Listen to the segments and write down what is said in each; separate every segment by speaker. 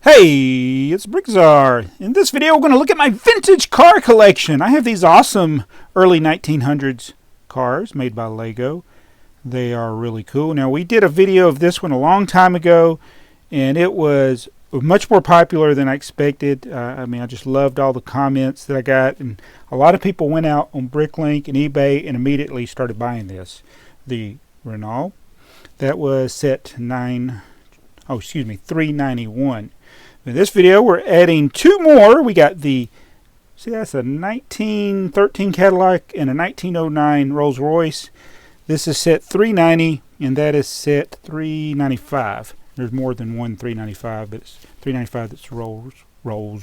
Speaker 1: Hey, it's BrickTsar. In this video, we're going to look at my vintage car collection. I have these awesome early 1900s cars made by LEGO. They are really cool. Now, we did a video of this one a long time ago, and it was much more popular than I expected. I just loved all the comments that I got, and a lot of people went out on Bricklink and eBay and immediately started buying this. The Renault, that was set $391. In this video, we're adding two more. We got that's a 1913 Cadillac and a 1909 Rolls Royce. This is set $390, and that is set $395. There's more than one $395, but it's $395 that's Rolls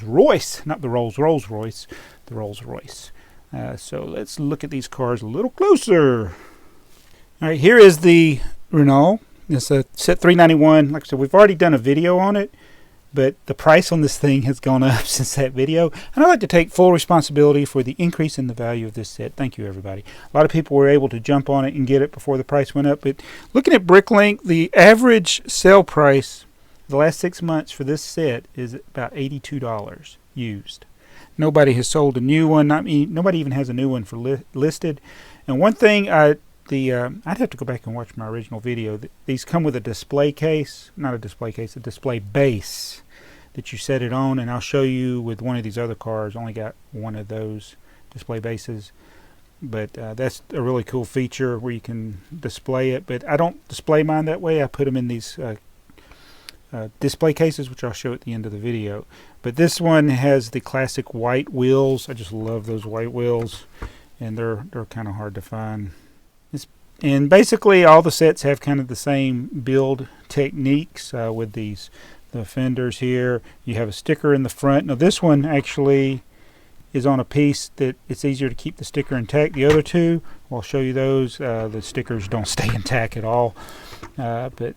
Speaker 1: Royce, not the Rolls Royce, the Rolls Royce. So let's look at these cars a little closer. All right, here is the Renault. It's a set $391. Like I said, we've already done a video on it, but the price on this thing has gone up since that video, and I'd like to take full responsibility for the increase in the value of this set. Thank you, everybody. A lot of people were able to jump on it and get it before the price went up, but looking at Bricklink, the average sale price the last 6 months for this set is about $82 used. Nobody has sold a new one. Nobody even has a new one for listed. And one thing I'd have to go back and watch my original video. These come with a display case, not a display case, a display base that you set it on, and I'll show you with one of these other cars. Only got one of those display bases, but that's a really cool feature where you can display it. But I don't display mine that way. I put them in these display cases, which I'll show at the end of the video. But this one has the classic white wheels. I just love those white wheels, and they're kind of hard to find. And basically all the sets have kind of the same build techniques with the fenders here. You have a sticker in the front. Now this one actually is on a piece that it's easier to keep the sticker intact. The other two, I'll show you those. The stickers don't stay intact at all. But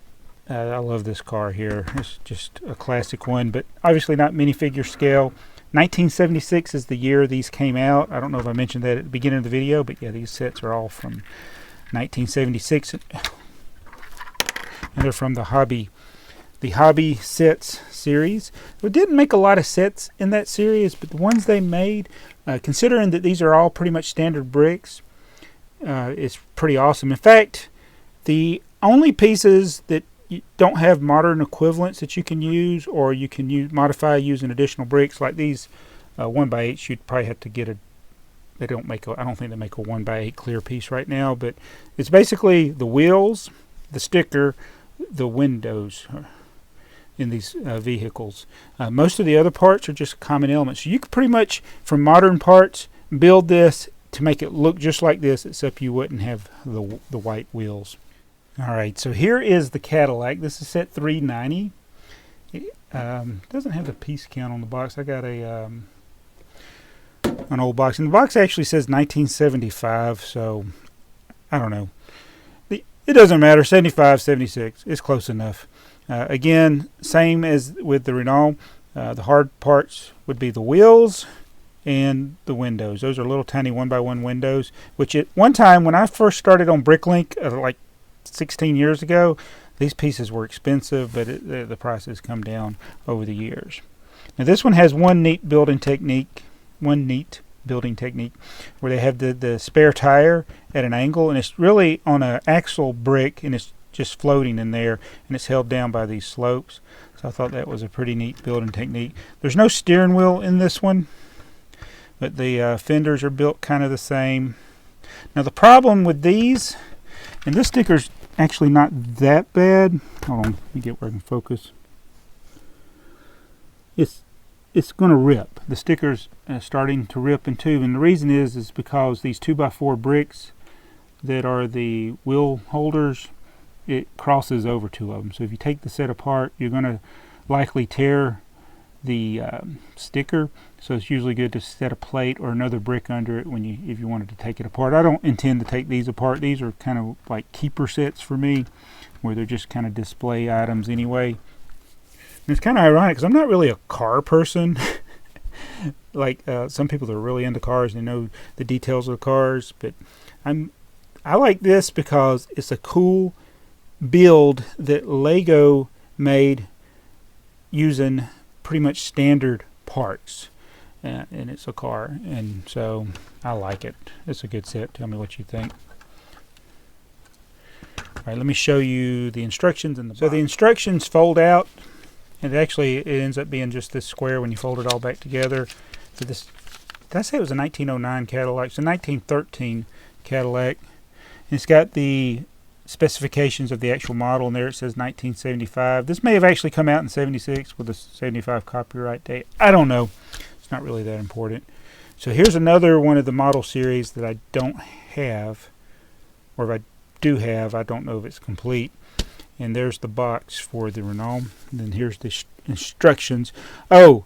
Speaker 1: I love this car here. It's just a classic one, but obviously not minifigure scale. 1976 is the year these came out. I don't know if I mentioned that at the beginning of the video, but yeah, these sets are all from 1976, and they're from the Hobby Sets series. We didn't make a lot of sets in that series, but the ones they made, considering that these are all pretty much standard bricks, it's pretty awesome. In fact, the only pieces that don't have modern equivalents that you can use, or you can modify using additional bricks, like these 1x8s, you'd probably have to get a I don't think they make a 1x8 clear piece right now, but it's basically the wheels, the sticker, the windows in these vehicles. Most of the other parts are just common elements. So you could pretty much, from modern parts, build this to make it look just like this, except you wouldn't have the white wheels. Alright, so here is the Cadillac. This is set $390. It doesn't have the piece count on the box. I got an old box, and the box actually says 1975, so I don't know. It doesn't matter. 75, 76, it's close enough. Again, same as with the Renault. The hard parts would be the wheels and the windows. Those are little tiny 1x1 windows, which at one time when I first started on Bricklink, like 16 years ago, these pieces were expensive, but the prices come down over the years. Now this one has one neat building technique where they have the spare tire at an angle, and it's really on an axle brick, and it's just floating in there, and it's held down by these slopes. So I thought that was a pretty neat building technique. There's no steering wheel in this one, but the fenders are built kind of the same. Now the problem with these, and this sticker's actually not that bad. Hold on, let me get where I can focus. It's going to rip. The sticker's starting to rip in two, and the reason is because these 2x4 bricks that are the wheel holders, it crosses over two of them. So if you take the set apart, you're going to likely tear the sticker. So it's usually good to set a plate or another brick under it if you wanted to take it apart. I don't intend to take these apart. These are kind of like keeper sets for me, where they're just kind of display items anyway. And it's kind of ironic because I'm not really a car person. Like some people that are really into cars, they know the details of the cars, but I like this because it's a cool build that LEGO made using pretty much standard parts, and it's a car, and so I like it. It's a good set. Tell me what you think. All right, let me show you the instructions in the box. So the instructions fold out, and it ends up being just this square when you fold it all back together. So this, did I say it was a 1909 Cadillac? It's a 1913 Cadillac. And it's got the specifications of the actual model, and there it says 1975. This may have actually come out in 76 with a 75 copyright date. I don't know. It's not really that important. So here's another one of the model series that I don't have, or if I do have, I don't know if it's complete. And there's the box for the Renault. And then here's the instructions. Oh,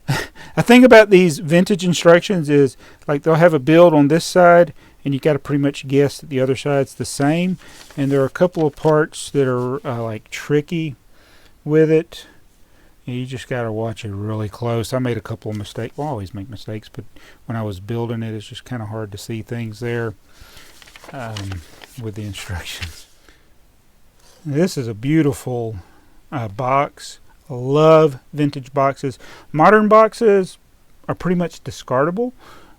Speaker 1: a thing about these vintage instructions is, like, they'll have a build on this side, and you got to pretty much guess that the other side's the same. And there are a couple of parts that are like tricky with it. And you just got to watch it really close. I made a couple of mistakes. Well, I always make mistakes, but when I was building it, it's just kind of hard to see things there with the instructions. This is a beautiful box. I love vintage boxes. Modern boxes are pretty much discardable,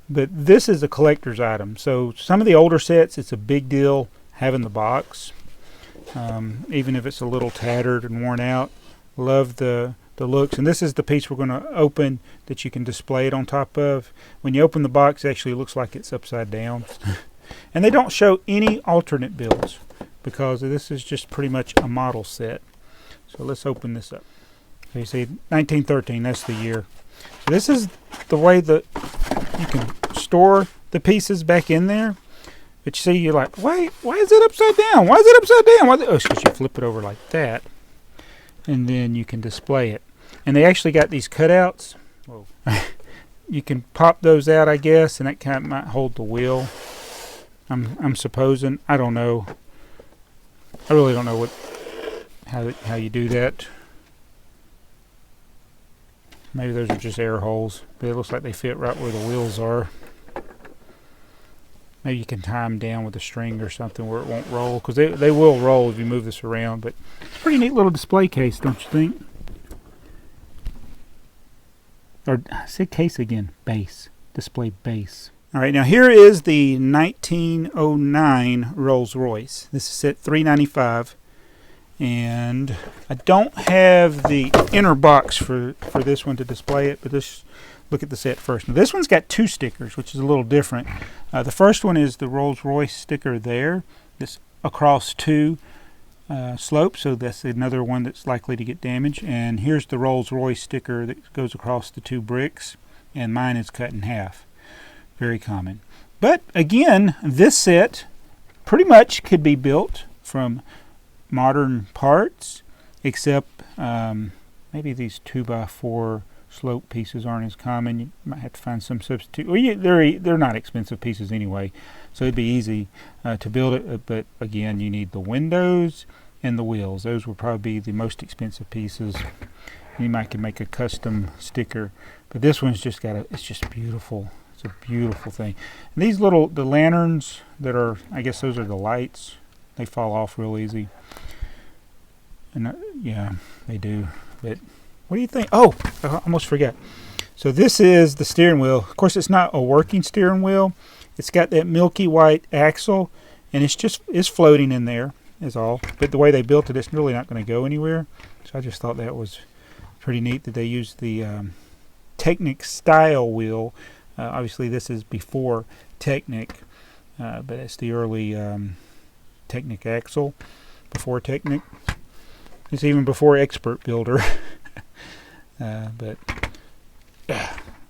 Speaker 1: but this is a collector's item. So some of the older sets, it's a big deal having the box, even if it's a little tattered and worn out. Love the looks. And this is the piece we're going to open that you can display it on top of. When you open the box, it actually looks like it's upside down. And they don't show any alternate builds, because this is just pretty much a model set. So let's open this up. So you see 1913, that's the year. So this is the way that you can store the pieces back in there. But you see, you're like, why is it upside down? Why is it upside down? Oh, because you flip it over like that, and then you can display it. And they actually got these cutouts. Whoa. You can pop those out, I guess, and that kind of might hold the wheel. I'm supposing. I don't know. I really don't know how you do that. Maybe those are just air holes, but it looks like they fit right where the wheels are. Maybe you can tie them down with a string or something where it won't roll, because they will roll if you move this around. But it's a pretty neat little display case, don't you think? Or I said case again. Base. Display base. All right, now here is the 1909 Rolls Royce. This is set $395, and I don't have the inner box for this one to display it, but look at the set first. Now this one's got two stickers, which is a little different. The first one is the Rolls Royce sticker there. This across two slopes, so that's another one that's likely to get damaged. And here's the Rolls Royce sticker that goes across the two bricks, and mine is cut in half. Very common. But again, this set pretty much could be built from modern parts, except maybe these 2x4 slope pieces aren't as common. You might have to find some substitute. Well, they're not expensive pieces anyway, so it'd be easy to build it. But again, you need the windows and the wheels. Those would probably be the most expensive pieces. You might can make a custom sticker, but this one's just it's just beautiful. It's a beautiful thing. And these the lanterns that are, I guess those are the lights. They fall off real easy. And yeah, they do. But what do you think? Oh, I almost forgot. So this is the steering wheel. Of course, it's not a working steering wheel. It's got that milky white axle, and it's floating in there is all. But the way they built it, it's really not going to go anywhere. So I just thought that was pretty neat that they used the Technic style wheel. Obviously, this is before Technic, but it's the early Technic axle, before Technic. It's even before Expert Builder. But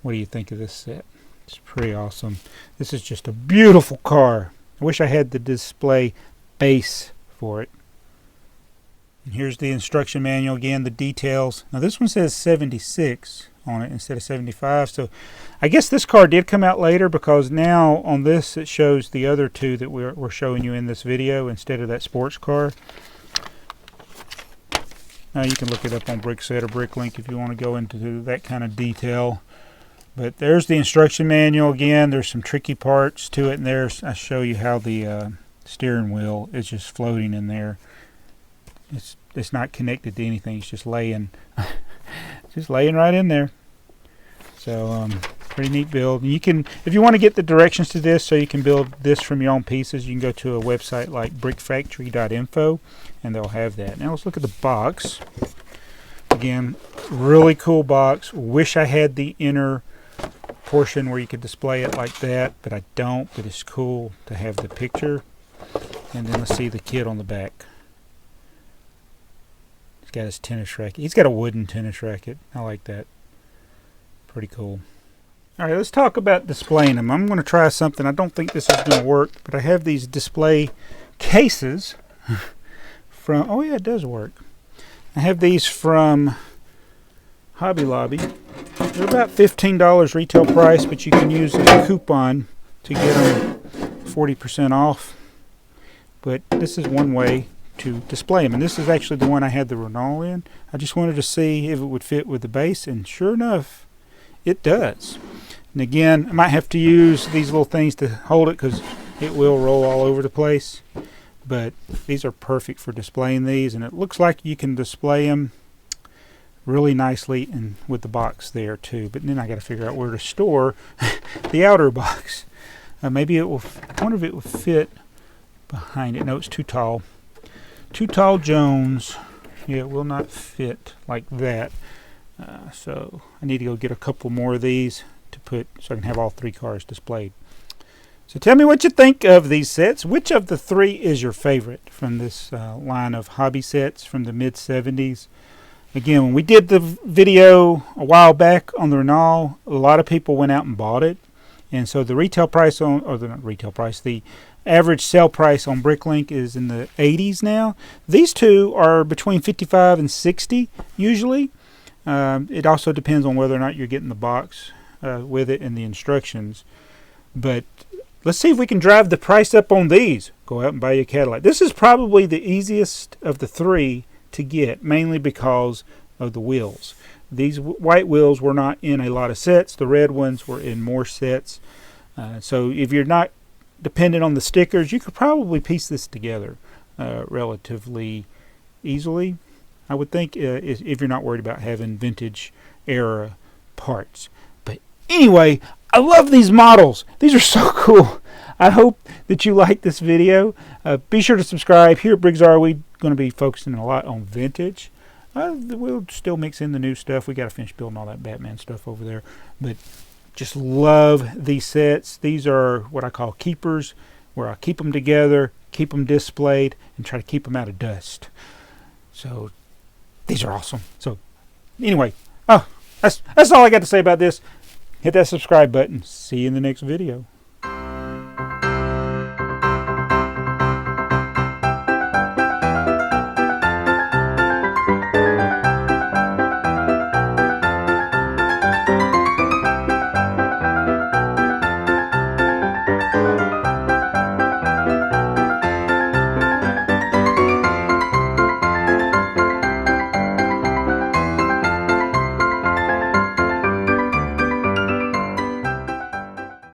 Speaker 1: what do you think of this set? It's pretty awesome. This is just a beautiful car. I wish I had the display base for it. And here's the instruction manual again, the details. Now this one says 76 on it instead of 75, so I guess this car did come out later, because now on this it shows the other two that we're showing you in this video instead of that sports car. Now you can look it up on BrickTsar or Bricklink if you want to go into that kind of detail. But there's the instruction manual again. There's some tricky parts to it, and I show you how the steering wheel is just floating in there. It's not connected to anything. It's just laying right in there. So pretty neat build. And you can, if you want to get the directions to this so you can build this from your own pieces, you can go to a website like brickfactory.info and they'll have that. Now let's look at the box. Again, really cool box. Wish I had the inner portion where you could display it like that, but I don't. But it's cool to have the picture. And then let's see the kid on the back. He's got his tennis racket. He's got a wooden tennis racket. I like that. Pretty cool. Alright, let's talk about displaying them. I'm going to try something. I don't think this is going to work, but I have these display cases from, oh yeah, it does work. I have these from Hobby Lobby. They're about $15 retail price, but you can use a coupon to get them 40% off. But this is one way to display them. And this is actually the one I had the Renault in. I just wanted to see if it would fit with the base, and sure enough, it does. And again, I might have to use these little things to hold it because it will roll all over the place. But these are perfect for displaying these, and it looks like you can display them really nicely and with the box there too. But then I got to figure out where to store the outer box. Maybe it will, I wonder if it will fit behind it. No, it's too tall. Too tall Jones. Yeah, it will not fit like that. So I need to go get a couple more of these to put so I can have all three cars displayed. So tell me what you think of these sets. Which of the three is your favorite from this line of hobby sets from the mid-70s? Again, when we did the video a while back on the Renault, a lot of people went out and bought it. And so the retail price on, or the not retail price, the average sale price on Bricklink is in the 80s now. These two are between 55 and 60 usually. It also depends on whether or not you're getting the box with it and the instructions. But let's see if we can drive the price up on these. Go out and buy your Cadillac. This is probably the easiest of the three to get, mainly because of the wheels. These white wheels were not in a lot of sets. The red ones were in more sets. So if you're not dependent on the stickers, you could probably piece this together relatively easily, I would think, if you're not worried about having vintage era parts. But anyway, I love these models. These are so cool. I hope that you like this video. Be sure to subscribe. Here at BrickTsar, we're going to be focusing a lot on vintage. We'll still mix in the new stuff. We got to finish building all that Batman stuff over there. But just love these sets. These are what I call keepers, where I keep them together, keep them displayed, and try to keep them out of dust. So these are awesome. So anyway, that's all I got to say about this. Hit that subscribe button. See you in the next video.